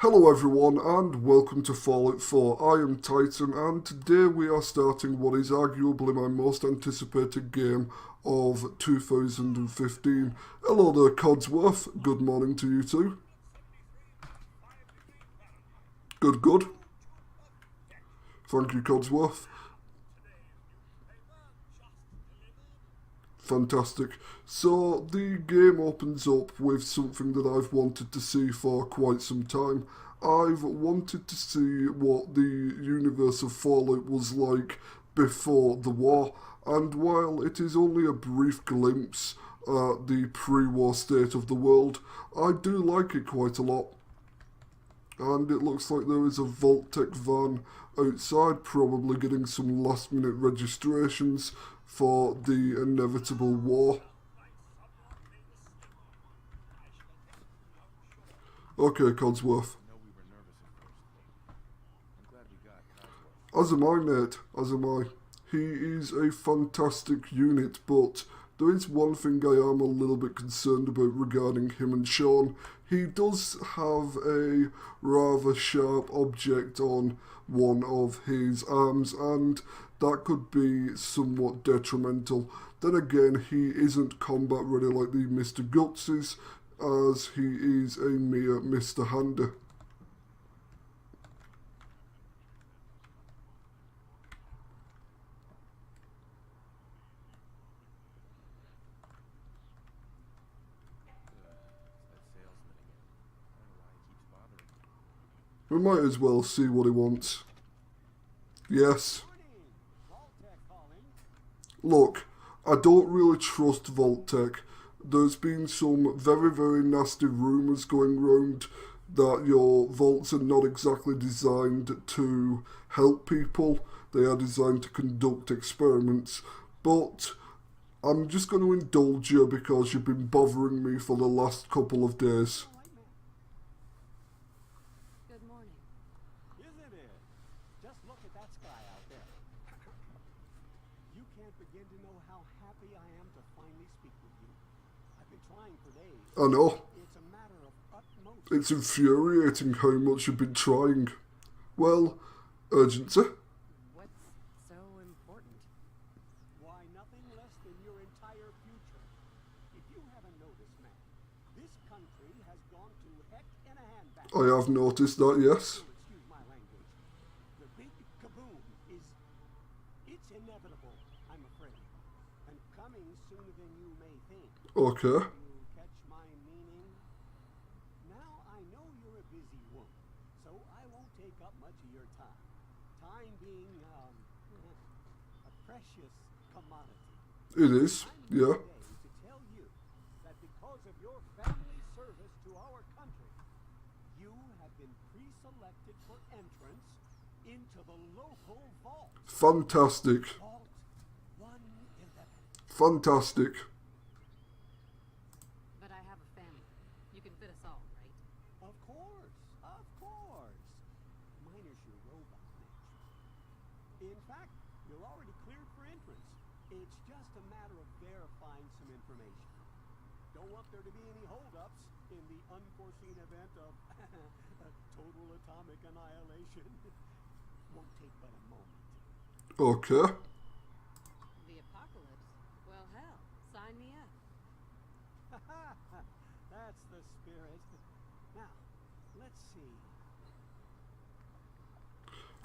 Hello everyone and welcome to Fallout 4. I am Titan and today we are starting what is arguably my most anticipated game of 2015. Hello there Codsworth, good morning to you too. Good. Thank you Codsworth. Fantastic. So the game opens up with something that I've wanted to see for quite some time. I've wanted to see what the universe of Fallout was like before the war, and while it is only a brief glimpse at the pre-war state of the world, I do like it quite a lot. And it looks like there is a Vault-Tec van outside, probably getting some last-minute registrations for the inevitable war. Okay, Codsworth. As am I, mate. As am I. He is a fantastic unit, but there is one thing I am a little bit concerned about regarding him and Sean. He does have a rather sharp object on one of his arms, and that could be somewhat detrimental. Then again, he isn't combat ready like the Mr. Guts is, as he is a mere Mr. Hander. We might as well see what he wants. Yes. Look, I don't really trust Vault-Tec. There's been some very nasty rumours going round that your vaults are not exactly designed to help people. They are designed to conduct experiments. But I'm just going to indulge you because you've been bothering me for the last couple of days. I know. It's infuriating how much you've been trying. Well, urgency. What's so important? Why, nothing less than your entire future. If you haven't noticed, man, this country has gone to heck in a handbasket. I have noticed that, yes. Excuse my language. The big kaboom it's inevitable, I'm afraid. And coming sooner than you may think. Okay. It is, yeah. To tell you that because of your family service to our country, you have been pre-selected for entrance into the local vault. Fantastic. Vault 111. Fantastic. But I have a family. You can fit us all, right? Of course. Miner's your robot nature. In fact, you're already cleared for entrance. It's just a matter of verifying some information. Don't want there to be any holdups in the unforeseen event of total atomic annihilation. Won't take but a moment. Okay. The apocalypse? Well, hell, sign me up. That's the spirit. Now, let's see.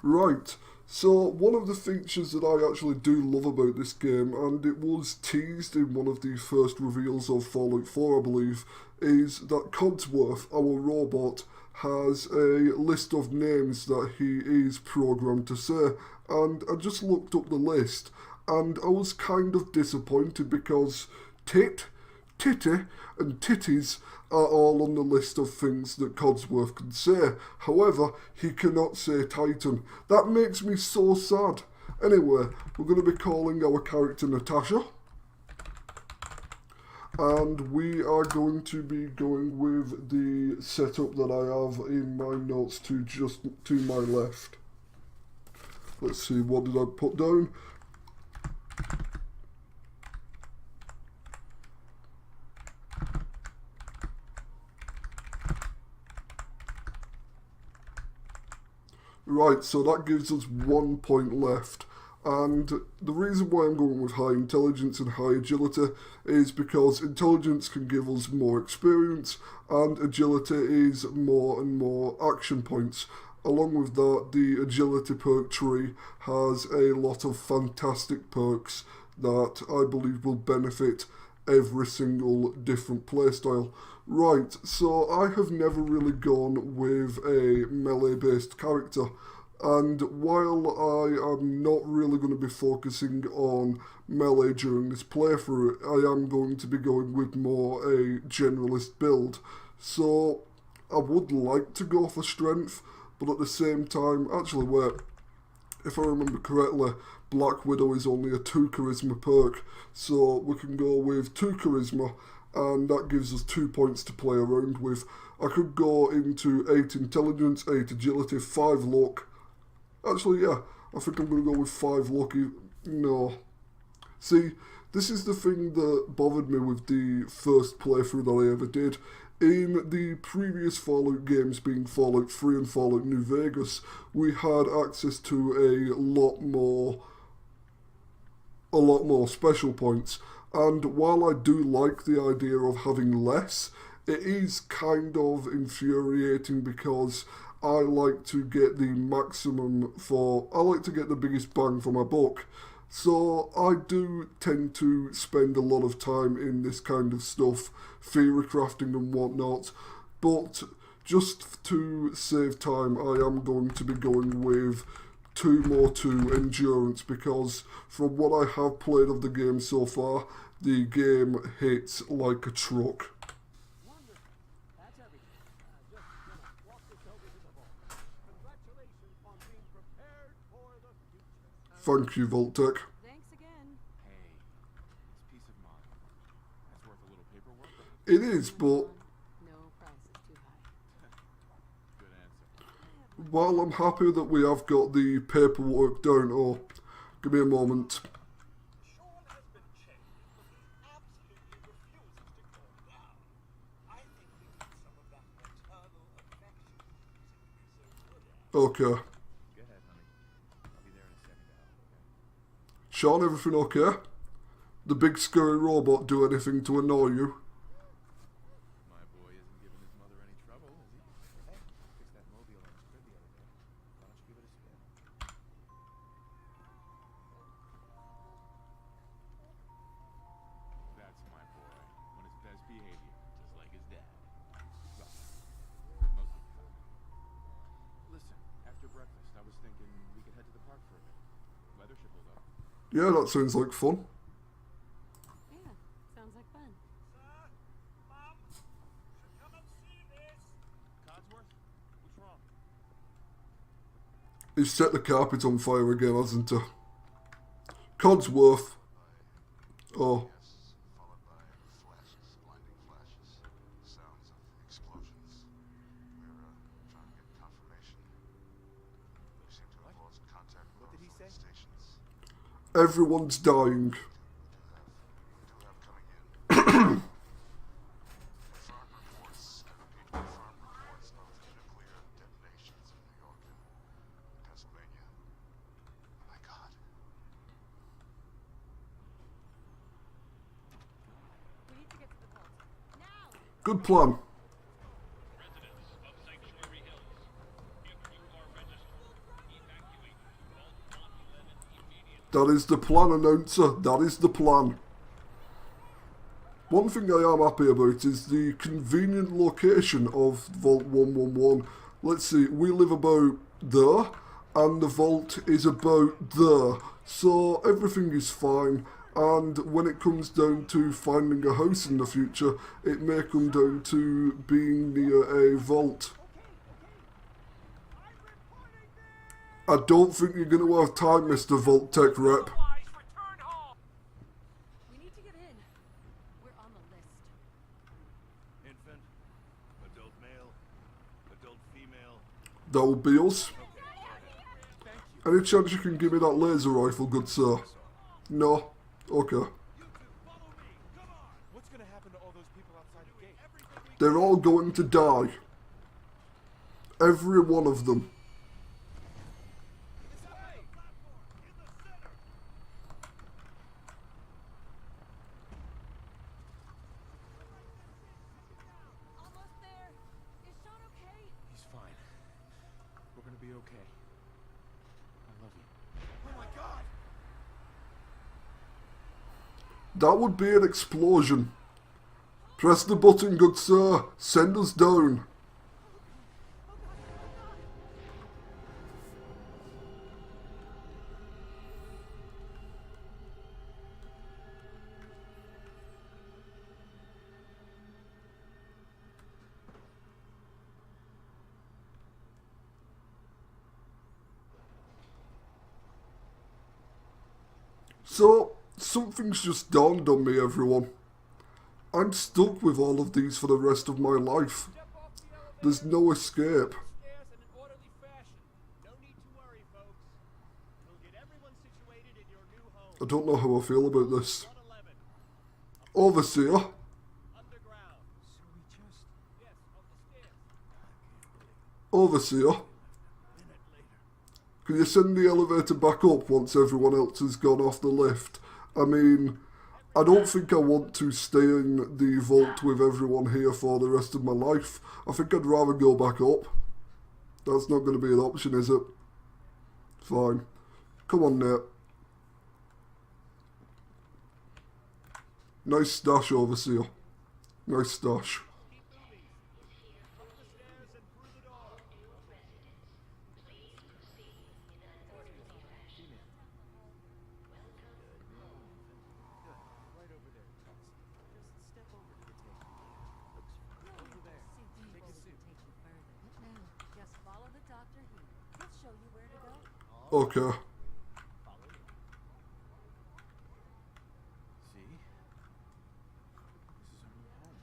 Right. So, one of the features that I actually do love about this game, and it was teased in one of the first reveals of Fallout 4, I believe, is that Codsworth, our robot, has a list of names that he is programmed to say. And I just looked up the list, and I was kind of disappointed because Titty, and Titties are all on the list of things that Codsworth can say. However, he cannot say Titan. That makes me so sad. Anyway, we're going to be calling our character Natasha. And we are going to be going with the setup that I have in my notes to just to my left. Let's see, what did I put down? Right, so that gives us 1 point left. And the reason why I'm going with high intelligence and high agility is because intelligence can give us more experience and agility is more and more action points. Along with that, the agility perk tree has a lot of fantastic perks that I believe will benefit every single different playstyle. Right, so I have never really gone with a melee based character. And while I am not really going to be focusing on melee during this playthrough, I am going to be going with more a generalist build. So I would like to go for strength, but at the same time, actually wait, if I remember correctly, Black Widow is only a 2 charisma perk, so we can go with 2 charisma, and that gives us 2 points to play around with. I could go into 8 intelligence, 8 agility, 5 luck. Actually, yeah, I think I'm going to go with 5 lucky. No. See, this is the thing that bothered me with the first playthrough that I ever did. In the previous Fallout games, being Fallout 3 and Fallout New Vegas, we had access to a lot more special points. And while I do like the idea of having less, it is kind of infuriating because I like to get the maximum I like to get the biggest bang for my buck. So I do tend to spend a lot of time in this kind of stuff, theory crafting and whatnot, but just to save time I am going to be going with 2 more 2 endurance, because from what I have played of the game so far, the game hits like a truck. Thank you, Voltec. Thanks again. Hey, it's peace of mind. That's worth a little paperwork. It is, but No price is too high. Good answer. while I'm happy that we have got the paperwork down, oh, give me a moment. Sean has been changed, but he absolutely refuses to calm down. I think we need some of that maternal affection he's so good at. Okay. Go ahead, honey. I'll be there in a second to help, okay? Sean, everything okay? The big scary robot do anything to annoy you? My boy isn't giving his mother any trouble, is he? Hey, fixed that mobile on his crib the other day. Why don't you give it a spin? That's my boy. On his best behavior, just like his dad. Well, most of the time. Listen, after breakfast, I was thinking we could head to the park for a bit. Weather should hold up. Yeah, that sounds like fun. Yeah, sounds like fun. Sir, Mom, should come and see this. Codsworth, what's wrong? He's set the carpet on fire again, hasn't he? Codsworth. Oh, Followed by flashes, blinding flashes, sounds of explosions. We're trying to get confirmation. We seem to have lost contact with What did he both say? stations. everyone's dying. We do have coming in. Confirmed reports, I repeat, confirmed reports of nuclear detonations in New York and Pennsylvania. My God. We need to get to the vault. Now! Good plan. Residents of Sanctuary Hills, if you are registered, evacuate Vault 111 immediately. That is the plan, announcer. That is the plan. One thing I am happy about is the convenient location of Vault 111. Let's see, we live about there, and the vault is about there. So everything is fine, and when it comes down to finding a house in the future, it may come down to being near a vault. I don't think you're going to have time, Mr. Vault Tech Rep. Otherwise, return home. We need to get in. We're on the list. Infant, adult male, adult female. That will be us. Okay, go ahead. Any chance you can give me that laser rifle, good sir? No? Okay. You two, follow me. Come on. What's gonna happen to all those people outside the gate? Everything we They're all going to die. Every one of them. be okay. I love you. Oh my god! That would be an explosion. Press the button, good sir. Send us down. So, something's just dawned on me, everyone. I'm stuck with all of these for the rest of my life. Step off the elevator. There's no escape. Stairs in an orderly fashion. No need to worry, folks. We'll get everyone situated in your new home. I don't know how I feel about this. 111. Overseer, Underground. So we just... Yes, on the stairs. Overseer, minute later. can you send the elevator back up once everyone else has gone off the lift? I mean, I don't think I want to stay in the vault with everyone here for the rest of my life. I think I'd rather go back up. That's not going to be an option, is it? Fine. Come on, Nate. Nice stash, Overseer. Nice stash. Keep moving. Up the stairs and through the door. Right over there. Just step over to the table. Over there. Take a seat. Take you further. What now? Just follow the doctor here. He'll show you where to go. Okay. See? This is our new home.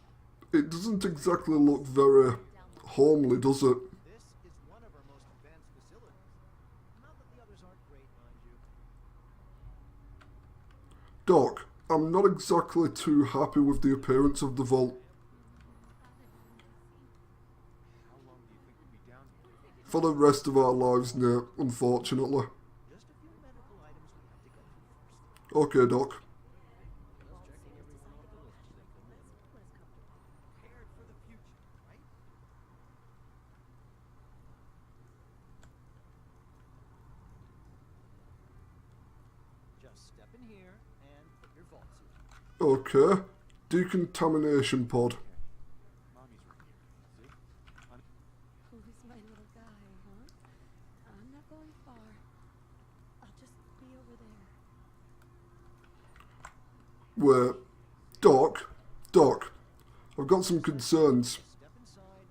It doesn't exactly look very homely, does it? This is one of our most advanced facilities. Not that the others aren't great, mind you. Doc, I'm not exactly too happy with the appearance of the vault. How long do you think we'll be down here? For the rest of our lives, Nate, unfortunately. Just a few medical items we have to get through first. Okay, Doc. Just checking everyone off the list as they come in. Prepared for the future, right? Just step in here and put your vault suit on. Okay. Decontamination pod. Mommy's right here. See? Who's my little guy, huh? I'm not going far. I'll just be over there. Wait. Doc, I've got some concerns. Step inside and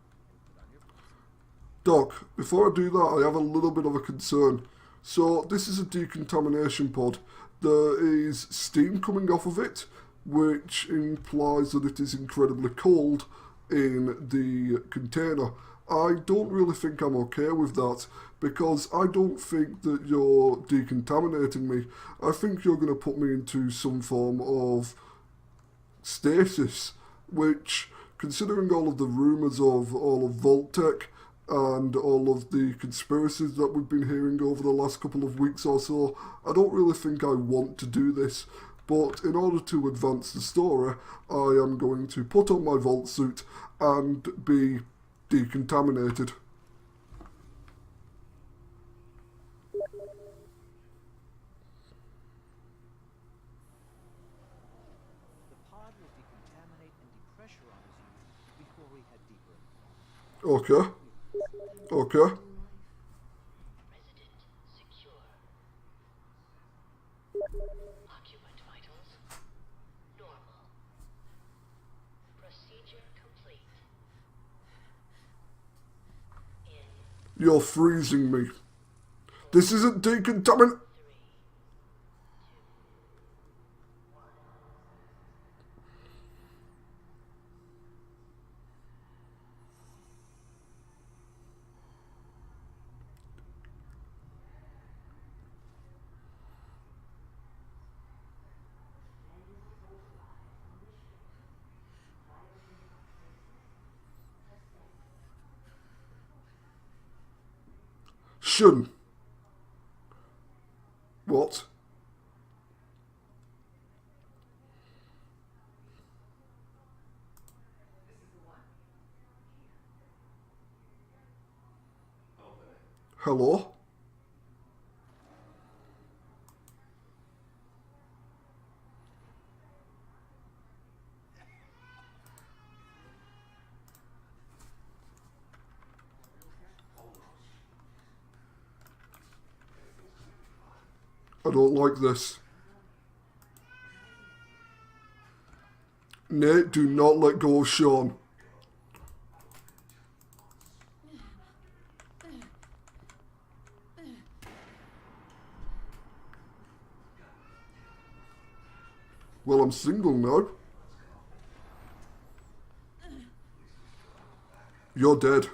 put on your vault suit. Doc, before I do that, I have a little bit of a concern. So, this is a decontamination pod. There is steam coming off of it, which implies that it is incredibly cold in the container. I don't really think I'm okay with that, because I don't think that you're decontaminating me. I think you're going to put me into some form of stasis, which, considering all of the rumours of all of Vault-Tec and all of the conspiracies that we've been hearing over the last couple of weeks or so, I don't really think I want to do this. But in order to advance the story, I am going to put on my vault suit and be decontaminated. The pod will decontaminate and depressurize you before we head deeper into the vault. Okay. Okay. Resident secure. Occupant vitals normal. Procedure complete. In You're freezing me. This isn't decontamin... 3, 2, 1. Shun. What? Hello? I don't like this. Nate, do not let go of Sean. Well, I'm single now. You're dead.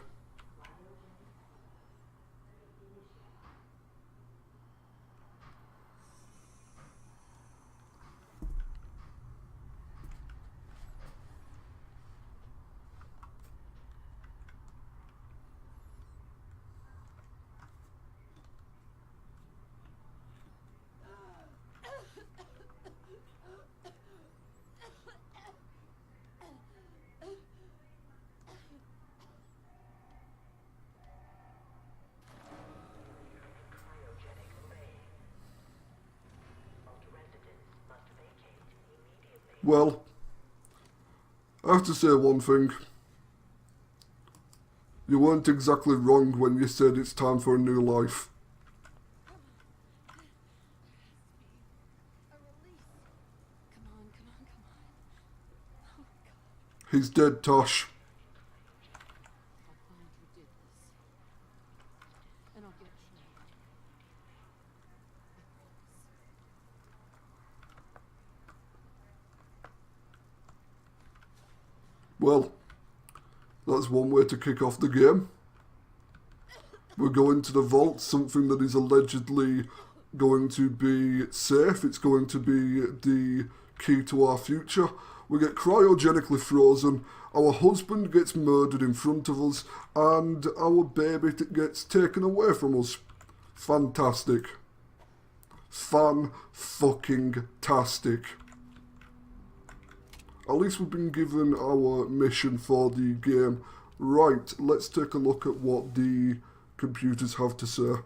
Well, I have to say one thing. You weren't exactly wrong when you said it's time for a new life. A release. Come on, come on, come on. Oh, God. He's dead, Tosh. I'll find who did this. And I'll get Sean. Well, that's one way to kick off the game. We're going to the vault, something that is allegedly going to be safe. It's going to be the key to our future. We get cryogenically frozen, our husband gets murdered in front of us, and our baby gets taken away from us. Fantastic. Fan-fucking-tastic. At least we've been given our mission for the game. Right, let's take a look at what the computers have to say.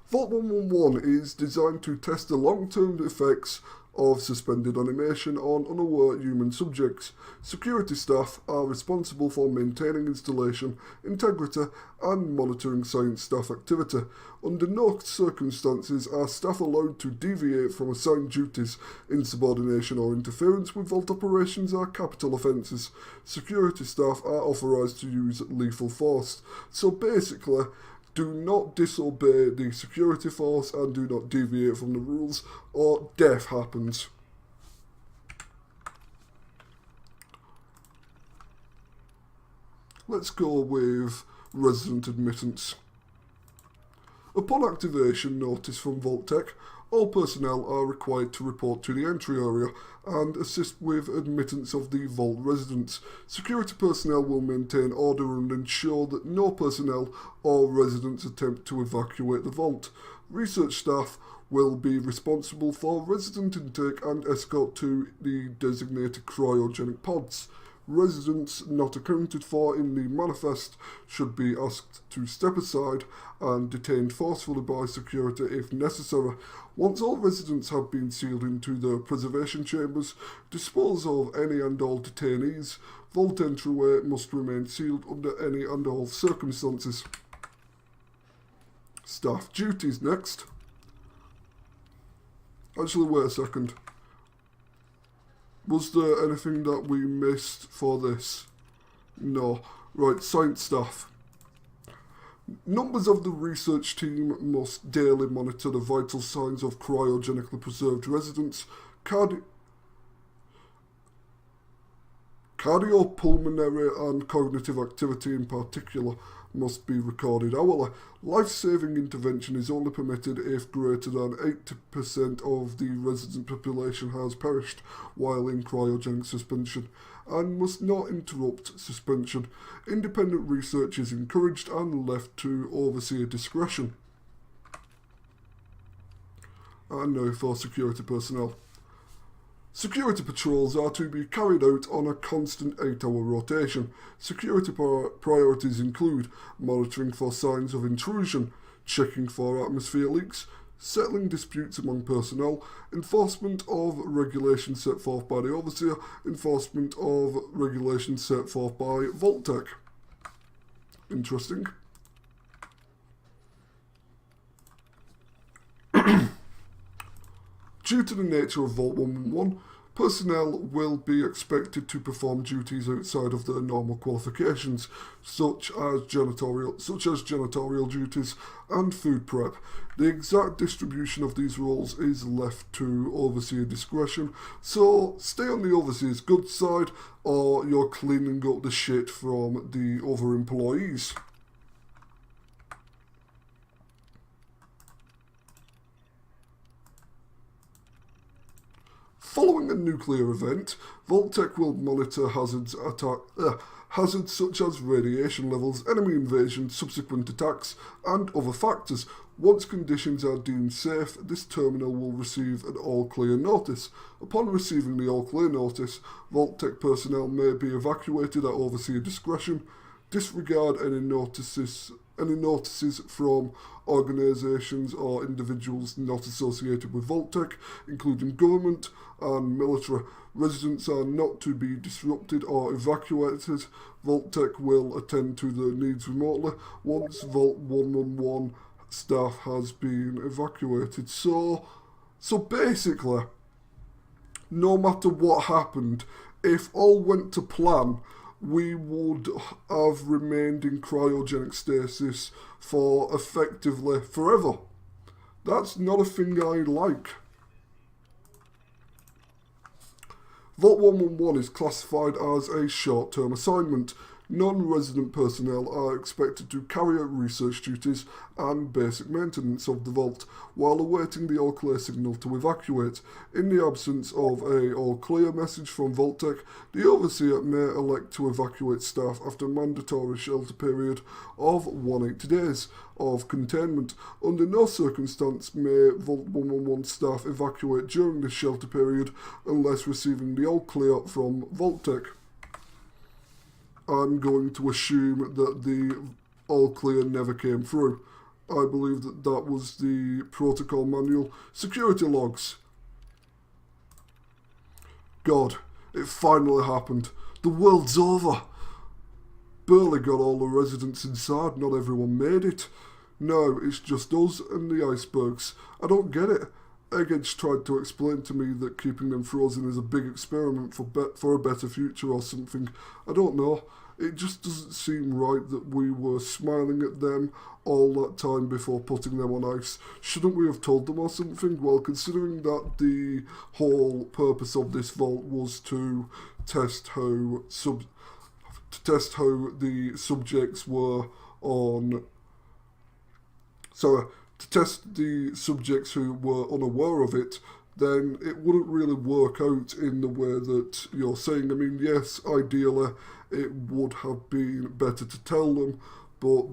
Vault 111 is designed to test the long-term effects of suspended animation on unaware human subjects. Security staff are responsible for maintaining installation integrity and monitoring science staff activity. Under no circumstances are staff allowed to deviate from assigned duties. Insubordination or interference with vault operations are capital offences. Security staff are authorised to use lethal force. So basically, do not disobey the security force and do not deviate from the rules, or death happens. Let's go with resident admittance. Upon activation notice from Vault-Tec, all personnel are required to report to the entry area and assist with admittance of the Vault residents. Security personnel will maintain order and ensure that no personnel or residents attempt to evacuate the Vault. Research staff will be responsible for resident intake and escort to the designated cryogenic pods. Residents not accounted for in the manifest should be asked to step aside and detained forcefully by security if necessary. Once all residents have been sealed into their preservation chambers, dispose of any and all detainees. Vault entryway must remain sealed under any and all circumstances. Staff duties next. Actually, wait a second. Was there anything that we missed for this? No. Right, science staff. Members of the research team must daily monitor the vital signs of cryogenically preserved residents. Cardiopulmonary and cognitive activity in particular must be recorded hourly. Life-saving intervention is only permitted if greater than 80% of the resident population has perished while in cryogenic suspension, and must not interrupt suspension. Independent research is encouraged and left to overseer discretion. And now for security personnel. Security patrols are to be carried out on a constant 8-hour rotation. Security priorities include monitoring for signs of intrusion, checking for atmosphere leaks, settling disputes among personnel, enforcement of regulations set forth by the Overseer, enforcement of regulations set forth by Vault-Tec. Interesting. Due to the nature of Vault 111, personnel will be expected to perform duties outside of their normal qualifications, such as janitorial duties and food prep. The exact distribution of these roles is left to Overseer discretion, so stay on the Overseer's good side or you're cleaning up the shit from the other employees. Following a nuclear event, Vault-Tec will monitor hazards such as radiation levels, enemy invasion, subsequent attacks, and other factors. Once conditions are deemed safe, this terminal will receive an all-clear notice. Upon receiving the all-clear notice, Vault-Tec personnel may be evacuated at Overseer discretion. Disregard any notices from organisations or individuals not associated with Vault-Tec, including government and military. Residents are not to be disrupted or evacuated. Vault-Tec will attend to their needs remotely once Vault 111 staff has been evacuated. So basically, no matter what happened, if all went to plan, we would have remained in cryogenic stasis for effectively forever. That's not a thing I like. Vault 111 is classified as a short-term assignment. Non-resident personnel are expected to carry out research duties and basic maintenance of the vault while awaiting the all-clear signal to evacuate. In the absence of a all-clear message from Vault-Tec, the Overseer may elect to evacuate staff after a mandatory shelter period of 180 days of containment. Under no circumstance may Vault 111 staff evacuate during this shelter period unless receiving the all-clear from Vault-Tec. I'm going to assume that the all-clear never came through. I believe that was the protocol manual. Security logs. God, it finally happened. The world's over. Barely got all the residents inside, not everyone made it. No, it's just us and the icebergs. I don't get it. Eggheads tried to explain to me that keeping them frozen is a big experiment for a better future or something. I don't know. It just doesn't seem right that we were smiling at them all that time before putting them on ice. Shouldn't we have told them or something? Well, considering that the whole purpose of this vault was to test how the subjects were on... Sorry, to test the subjects who were unaware of it, then it wouldn't really work out in the way that you're saying. I mean, yes, ideally it would have been better to tell them, but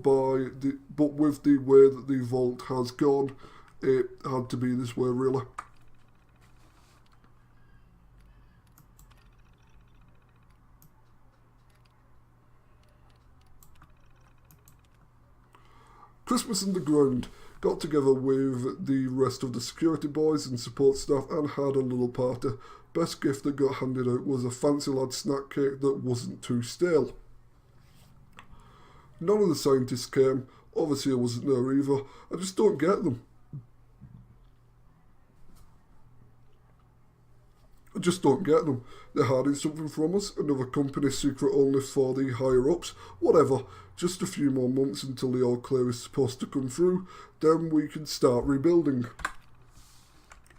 with the way that the vault has gone, it had to be this way, really. Christmas Underground got together with the rest of the security boys and support staff and had a little party. Best gift that got handed out was a fancy lad snack cake that wasn't too stale. None of the scientists came. Overseer wasn't there either. I just don't get them. I just don't get them. They're hiding something from us, another company secret only for the higher-ups, whatever. Just a few more months until the all-clear is supposed to come through, then we can start rebuilding.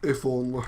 If only.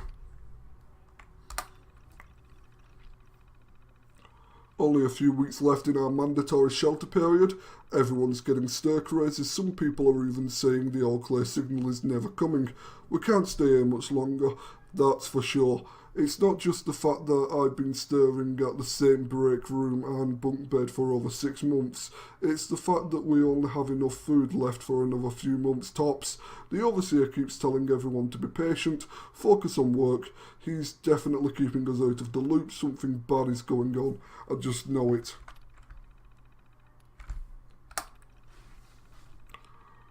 Only a few weeks left in our mandatory shelter period. Everyone's getting stir crazy. Some people are even saying the all-clear signal is never coming. We can't stay here much longer, that's for sure. It's not just the fact that I've been staring at the same break room and bunk bed for over 6 months, it's the fact that we only have enough food left for another few months tops. The overseer keeps telling everyone to be patient, focus on work. He's definitely keeping us out of the loop. Something bad is going on. I just know it.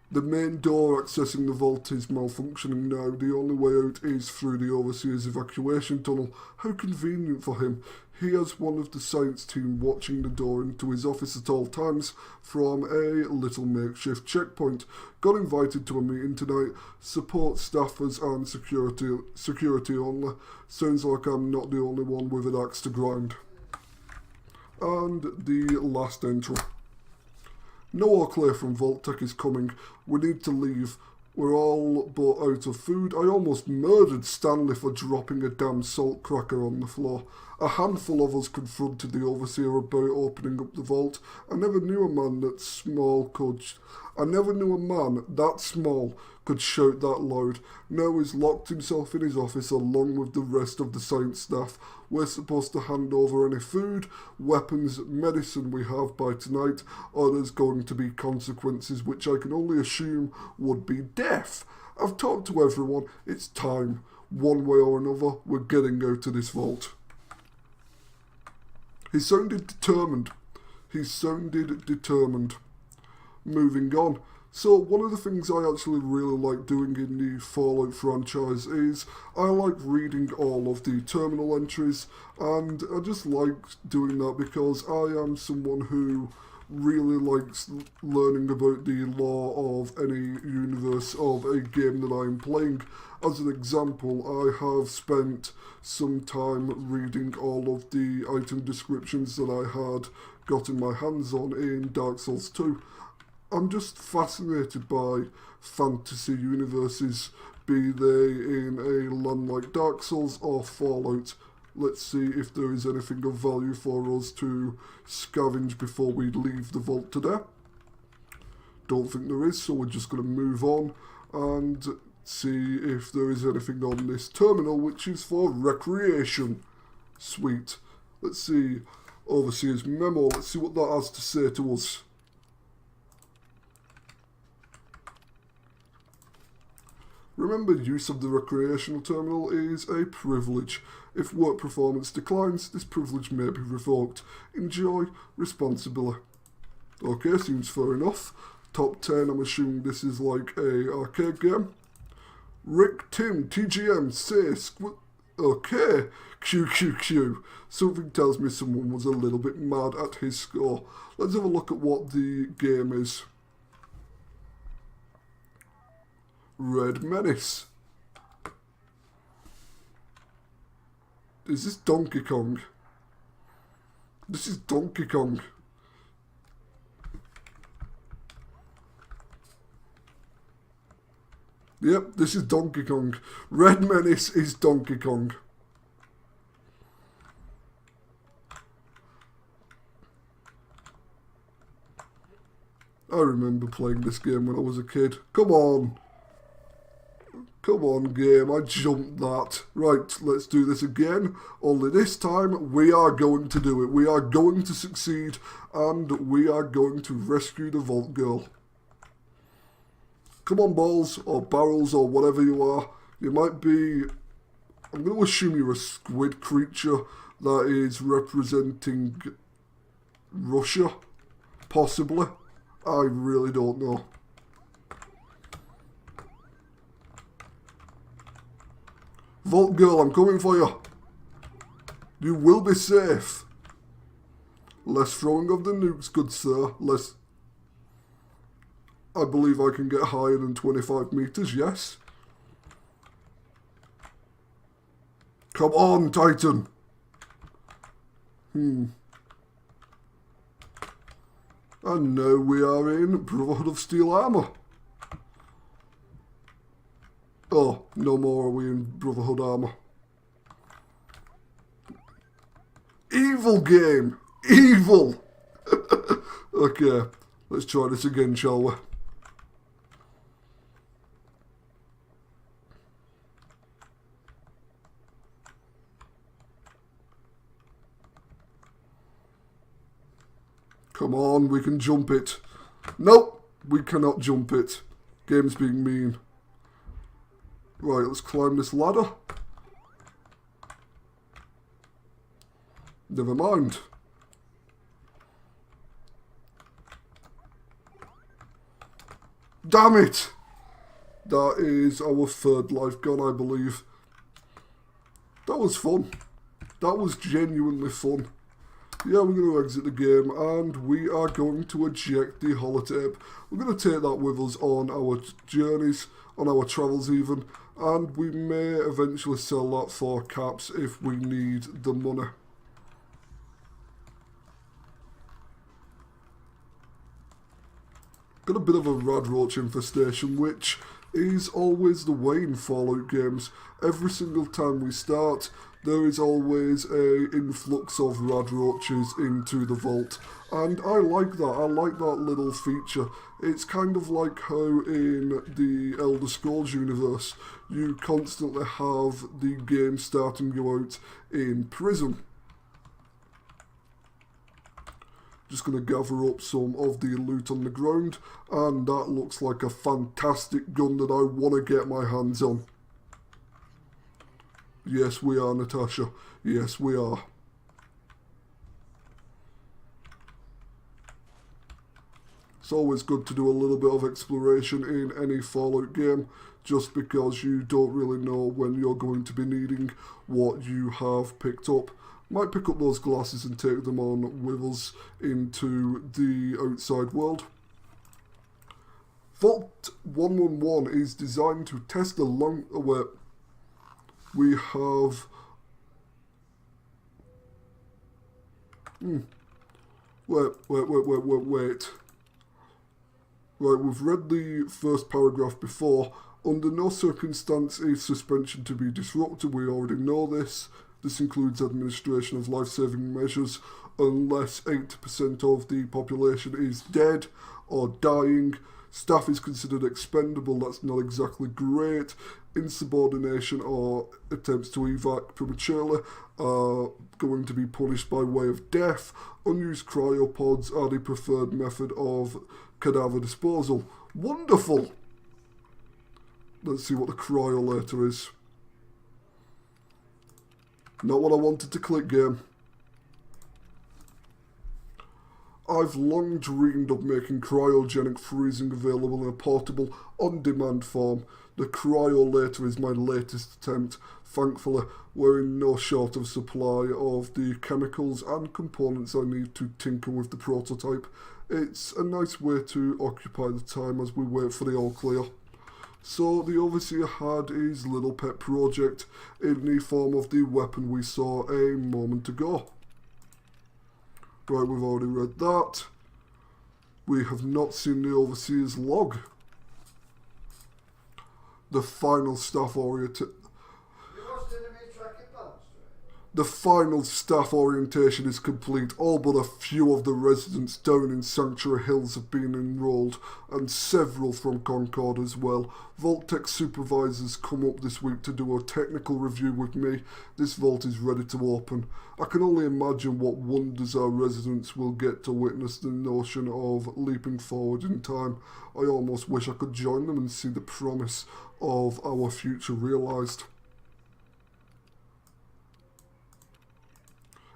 The main door accessing the vault is malfunctioning now. The only way out is through the Overseer's evacuation tunnel. How convenient for him. He has one of the science team watching the door into his office at all times from a little makeshift checkpoint. Got invited to a meeting tonight. Support staffers and security only. Sounds like I'm not the only one with an axe to grind. And the last entry. No all clear from Vault Tech is coming. We need to leave. We're all but out of food. I almost murdered Stanley for dropping a damn salt cracker on the floor. A handful of us confronted the Overseer about opening up the vault. I never knew a man that small could shout that loud. Now he's locked himself in his office along with the rest of the science staff. We're supposed to hand over any food, weapons, medicine we have by tonight, or there's going to be consequences which I can only assume would be death. I've talked to everyone. It's time. One way or another, we're getting out of this vault. He sounded determined. Moving on. So one of the things I actually really like doing in the Fallout franchise is I like reading all of the terminal entries, and I just like doing that because I am someone who really likes learning about the lore of any universe of a game that I am playing. As an example, I have spent some time reading all of the item descriptions that I had gotten my hands on in Dark Souls 2. I'm just fascinated by fantasy universes, be they in a land like Dark Souls or Fallout. Let's see if there is anything of value for us to scavenge before we leave the vault today. Don't think there is, so we're just going to move on and see if there is anything on this terminal which is for recreation. Sweet. Let's see. Overseer's memo. Let's see what that has to say to us. Remember, use of the recreational terminal is a privilege. If work performance declines, this privilege may be revoked. Enjoy responsibly. Okay, seems fair enough. Top 10, I'm assuming this is like a arcade game. Rick, Tim, TGM, say, okay, QQQ. Something tells me someone was a little bit mad at his score. Let's have a look at what the game is. Red Menace. Is this Donkey Kong? This is Donkey Kong. Yep, this is Donkey Kong. Red Menace is Donkey Kong. I remember playing this game when I was a kid. Come on. Come on, game, I jumped that. Right, let's do this again. Only this time, we are going to do it. We are going to succeed, and we are going to rescue the Vault Girl. Come on, balls, or barrels, or whatever you are. You might be... I'm going to assume you're a squid creature that is representing Russia. Possibly. I really don't know. Vault Girl, I'm coming for you. You will be safe. Less throwing of the nukes, good sir. Less... I believe I can get higher than 25 meters, yes. Come on, Titan. And now we are in Brotherhood of Steel Armor. Oh, no more are we in Brotherhood armor. Evil game! Evil! Okay, let's try this again, shall we? Come on, we can jump it. Nope, we cannot jump it. Game's being mean. Right, let's climb this ladder. Never mind. Damn it! That is our third life gone, I believe. That was fun. That was genuinely fun. Yeah, we're going to exit the game and we are going to eject the holotape. We're going to take that with us on our journeys, on our travels even, and we may eventually sell that for caps if we need the money. Got a bit of a radroach infestation, which is always the way in Fallout games. Every single time we start, there is always a influx of radroaches into the vault. And I like that. I like that little feature. It's kind of like how in the Elder Scrolls universe, you constantly have the game starting you out in prison. Just going to gather up some of the loot on the ground, and that looks like a fantastic gun that I want to get my hands on. Yes, we are, Natasha. Yes, we are. It's always good to do a little bit of exploration in any Fallout game, just because you don't really know when you're going to be needing what you have picked up. Might pick up those glasses and take them on with us into the outside world. Vault 111 is designed to test the long... wait. We have... Wait. Right, we've read the first paragraph before. Under no circumstance is suspension to be disrupted. We already know this. This includes administration of life-saving measures unless 80% of the population is dead or dying. Staff is considered expendable. That's not exactly great. Insubordination or attempts to evac prematurely are going to be punished by way of death. Unused cryopods are the preferred method of cadaver disposal. Wonderful! Let's see what the cryolator is. Not what I wanted to click, game. I've long dreamed of making cryogenic freezing available in a portable, on-demand form. The cryolator is my latest attempt. Thankfully, we're in no short of supply of the chemicals and components I need to tinker with the prototype. It's a nice way to occupy the time as we wait for the all clear. So the Overseer had his little pet project in the form of the weapon we saw a moment ago. Right, we've already read that. We have not seen the Overseer's log. The final staff orientation is complete. All but a few of the residents down in Sanctuary Hills have been enrolled, and several from Concord as well. Vault-Tech supervisors come up this week to do a technical review with me. This vault is ready to open. I can only imagine what wonders our residents will get to witness the notion of leaping forward in time. I almost wish I could join them and see the promise of our future realised.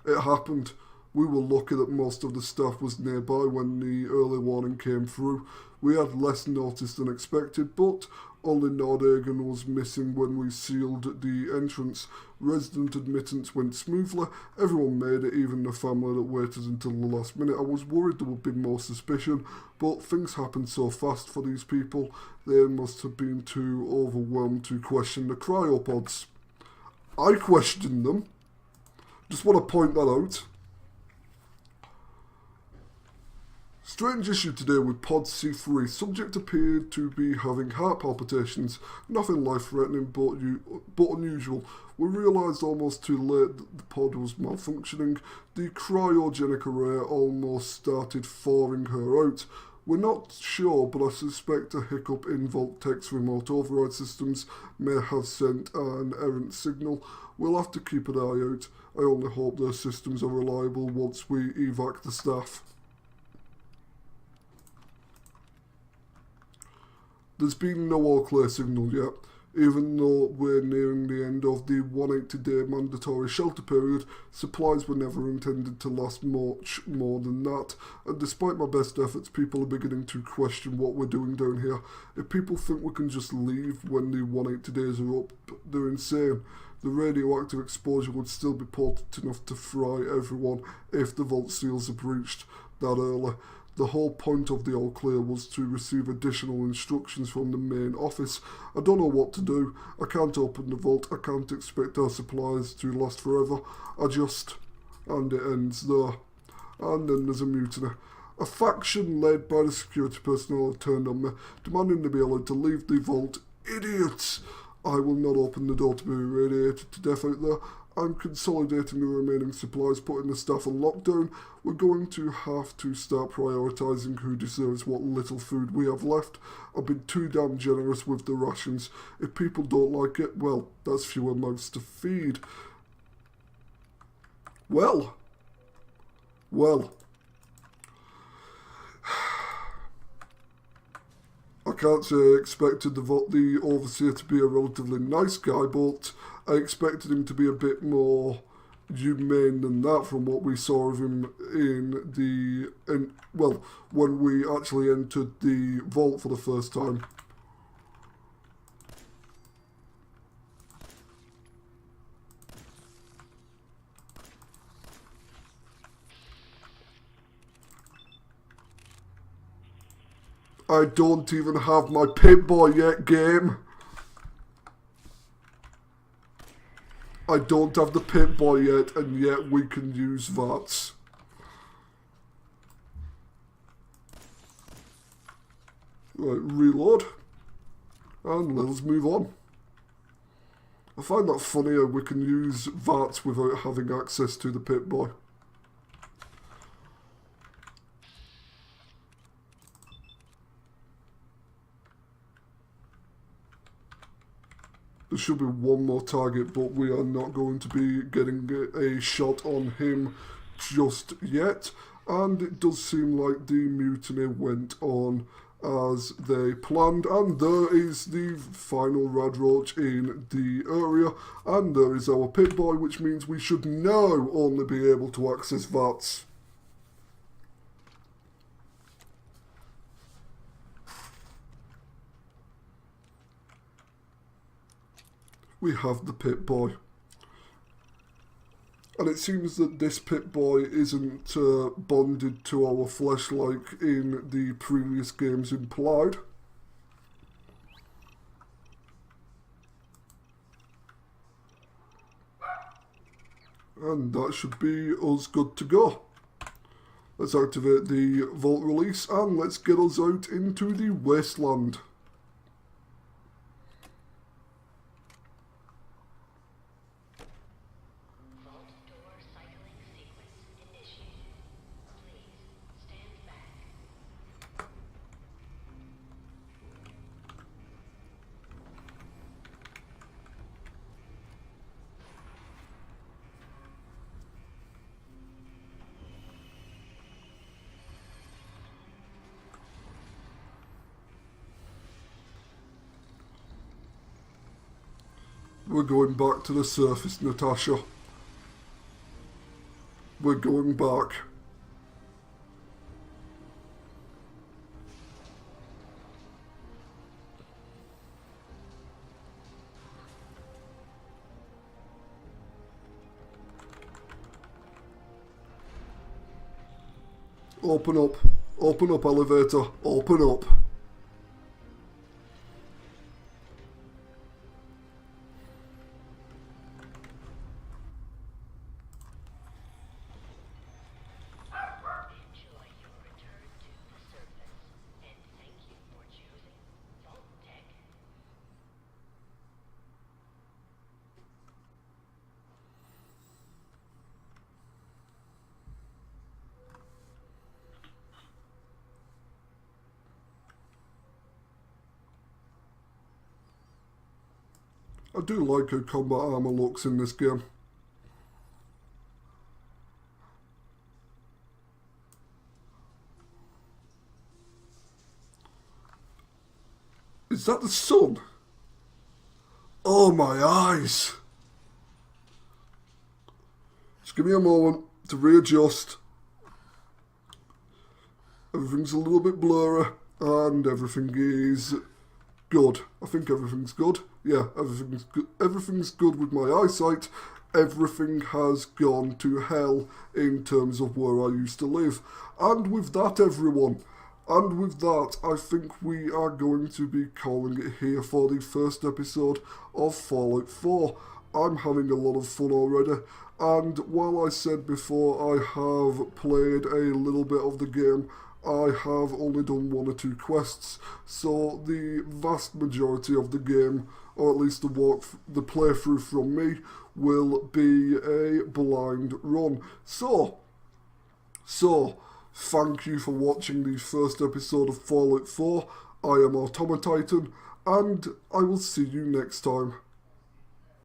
It happened. We were lucky that most of the staff was nearby when the early warning came through. We had less notice than expected, but only Nordhagen was missing when we sealed the entrance. Resident admittance went smoothly. Everyone made it, even the family that waited until the last minute. I was worried there would be more suspicion, but things happened so fast for these people. They must have been too overwhelmed to question the cryopods. I questioned them. Just want to point that out. Strange issue today with Pod C3. Subject appeared to be having heart palpitations. Nothing life-threatening but unusual. We realised almost too late that the pod was malfunctioning. The cryogenic array almost started thawing her out. We're not sure, but I suspect a hiccup in Vault-Tech's remote override systems may have sent an errant signal. We'll have to keep an eye out. I only hope their systems are reliable once we evac the staff. There's been no all-clear signal yet. Even though we're nearing the end of the 180-day mandatory shelter period, supplies were never intended to last much more than that, and despite my best efforts, people are beginning to question what we're doing down here. If people think we can just leave when the 180 days are up, they're insane. The radioactive exposure would still be potent enough to fry everyone if the vault seals are breached that early. The whole point of the all clear was to receive additional instructions from the main office. I don't know what to do. I can't open the vault. I can't expect our supplies to last forever. And it ends there. And then there's a mutiny. A faction led by the security personnel have turned on me, demanding to be allowed to leave the vault. Idiots! I will not open the door to be irradiated to death out there. I'm consolidating the remaining supplies, putting the staff on lockdown. We're going to have to start prioritising who deserves what little food we have left. I've been too damn generous with the rations. If people don't like it, well, that's fewer mouths to feed. Well. I can't say I expected the overseer to be a relatively nice guy, but I expected him to be a bit more humane than that from what we saw of him when we actually entered the vault for the first time. I don't even have my Pip-Boy yet, game. I don't have the Pip-Boy yet, and yet we can use VATS. Right, reload. And let's move on. I find that funny how we can use VATS without having access to the Pip-Boy. There should be one more target, but we are not going to be getting a shot on him just yet. And it does seem like the mutiny went on as they planned. And there is the final Rad Roach in the area. And there is our Pip-Boy, which means we should now only be able to access VATS. We have the Pip-Boy. And it seems that this Pip-Boy isn't bonded to our flesh like in the previous games implied. And that should be us good to go. Let's activate the vault release and let's get us out into the wasteland. We're going back to the surface, Natasha. We're going back. Open up. Open up, elevator. Open up. I do like how combat armor looks in this game. Is that the sun? Oh, my eyes. Just give me a moment to readjust. Everything's a little bit blurry, and everything is good. I think everything's good. Yeah, everything's good. Everything's good with my eyesight. Everything has gone to hell in terms of where I used to live. And with that, everyone, and with that, I think we are going to be calling it here for the first episode of Fallout 4. I'm having a lot of fun already, and while I said before I have played a little bit of the game, I have only done 1 or 2 quests, so the vast majority of the game, or at least the playthrough from me, will be a blind run. So, thank you for watching the first episode of Fallout 4. I am AutomaTitan, and I will see you next time.